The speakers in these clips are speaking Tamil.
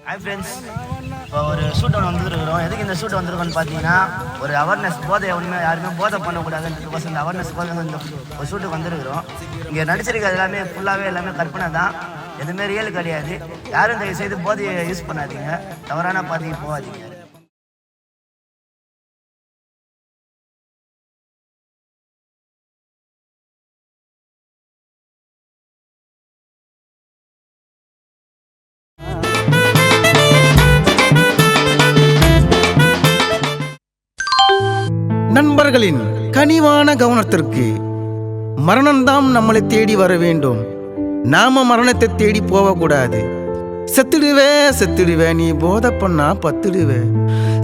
ஹாய் ஃப்ரெண்ட்ஸ், இப்போ ஒரு ஷூட் ஒன்று வந்துருக்கிறோம். எதுக்கு இந்த ஷூட் வந்திருக்கோன்னு பார்த்தீங்கன்னா, ஒரு அவேர்னஸ், போதை ஒன்றுமே யாருமே போதை பண்ணக்கூடாதுன்றதுக்கோசம் இந்த அவேர்னஸ்க்கோசம் இந்த ஒரு ஷூட்டுக்கு வந்துருக்கிறோம். இங்கே நடிச்சிருக்கிறது எல்லாமே ஃபுல்லாகவே எல்லாமே கற்பனை தான், எதுவுமே ரியல் கிடையாது. யாரும் தயவு செய்து போதையை யூஸ் பண்ணாதீங்க, தவறான பாதைக்கு போகாதீங்க. நண்பர்களின் கனிவான கவனத்திற்கு, மரணம்தான் நம்மளை தேடி வர வேண்டும், நாம மரணத்தை தேடி போகக்கூடாது. செத்துடுவே செத்துடுவே நீ போதை பண்ணா பத்துடுவே,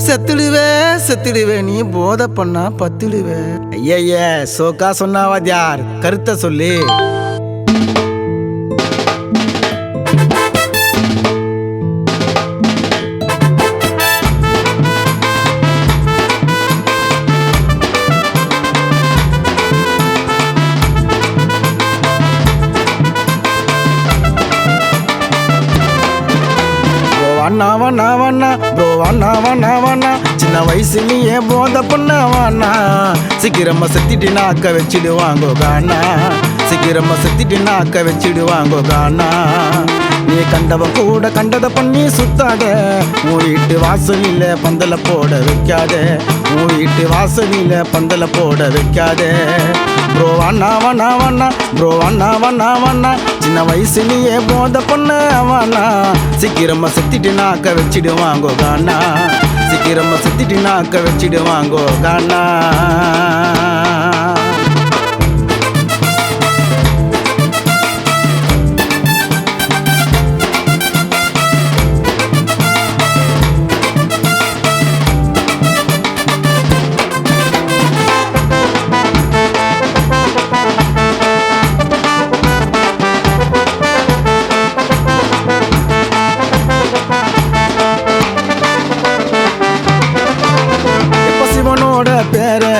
செத்துடுவே செத்துடுவே நீ போதை பண்ணா பத்துடுவே. ஐய சோக்கா சொன்னாவாத்யார், கருத்தை சொல்லு. வாண்ணா ப்ரோ வாண்ணா, சின்ன வயசுலயே போதை பண்ணவாண்ணா, சீக்கிரமா செத்திட்டுனா அக்க வச்சிடுவாங்கோ காணா, சீக்கிரமா செத்திட்டுனா அக்க வச்சிடுவாங்கோ காணா. நீ கண்டவன் கூட கண்டதை பண்ணி சுத்தாத, உன் வீட்டு வாசலில பந்தல போட வைக்காத, உன் வீட்டு வாசலில பந்தல போட வைக்காத. ப்ரோ வாண்ணா, சின்ன வயசுலயே போதை பண்ணவாண்ணா, சீக்கிரமா செத்திட்டுனா அக்க வச்சிடுவாங்கோ காணா, சீக்கிரமா செத்திட்டுனா அக்க வச்சிடுவாங்கோ காணா.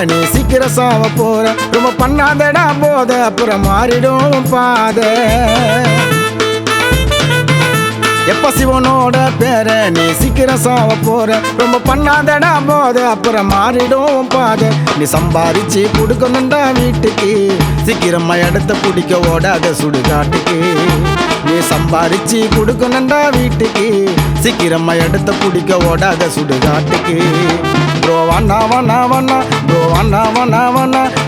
நீ சீக்கிரம் சாவ போற, ரொம்ப பண்ணாதடா போத, அப்புறம் மாறிடும் பாத. எப்ப சிவனோட பேர நீ சீக்கிரம் சாவ போற, ரொம்ப பண்ணாதடா போத, அப்புறம் மாறிடும் பாத. நீ சம்பாரிச்சு கொடுக்கணுண்டா வீட்டுக்கு, சீக்கிரமா இடத்த பிடிக்க ஓடாத சுடுகாட்டுக்கு. நீ சம்பாரிச்சு கொடுக்கணுண்டா வீட்டுக்கு, சீக்கிரமா இடத்த பிடிக்க ஓடாத சுடுகாட்டுக்கு. ப்ரோ வாண்ணா,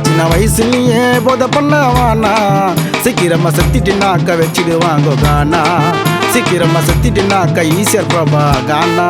சின்ன வயசுலயே போதை பண்ணவாண்ணா, சீக்கிரமா செத்திட்டுனா அக்க வச்சிடுவாங்கோ காணா, சீக்கிரமா செத்திட்டுனா அக்க ஈஸ்வர் பிரபா காணா.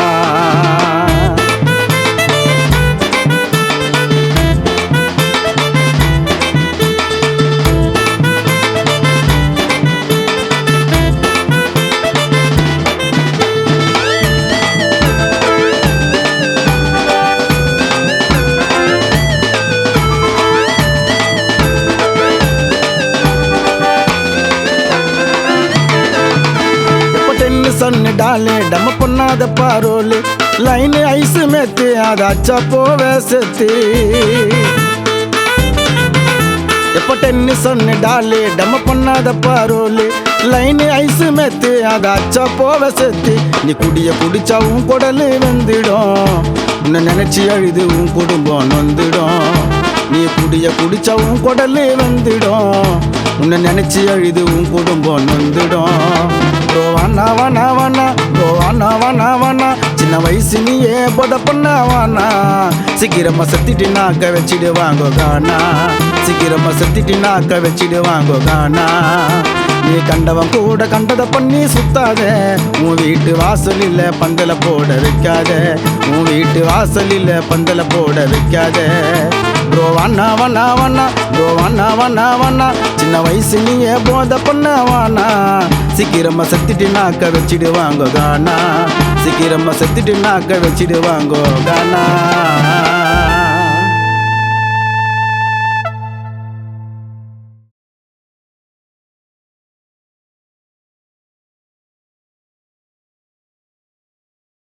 சன்னு டாலே டம்ம பண்ணாத பாரோலு, லைன் ஐஸ் மேத்து அதாச்சா போவே செத்து. எப்ப டென்னிசன்னு டாலே டம்ம பண்ணாத பாரோலு, லைன் ஐஸ் மேத்து அதாச்சா போவே செத்து. நீ குடிய குடிச்சா உன் குடலு வந்துடும், உன்னை நினைச்சு அழுது உன் குடும்பம் நொந்துடும். நீ குடிய குடிச்சா உன் குடலு வந்துடும், உன்னை நினைச்சு அழுது உன் குடும்பம் நொந்துடும். வாண்ணா, சின்ன வயசுலயே போதை பண்ணவாண்ணா, சீக்கிரமா செத்திட்டுனா அக்க வச்சிடுவாங்கோ காணா, சீக்கிரமா செத்திட்டுனா அக்க வச்சிடுவாங்கோ காணா. நீ கண்டவன் கூட கண்டதை பண்ணி சுத்தாத, உன் வீட்டு வாசலில பந்தல போட வைக்காத, உன் வீட்டு வாசலில பந்தல போட வைக்காத. ப்ரோ வாண்ணா, சின்ன வயசுலயே போதை பண்ணவாண்ணா, சீக்கிரமா செத்திட்டுனா அக்க வச்சிடுவாங்கோ காணா, சீக்கிரமா செத்திட்டுனா அக்க வச்சிடுவாங்கோ காணா.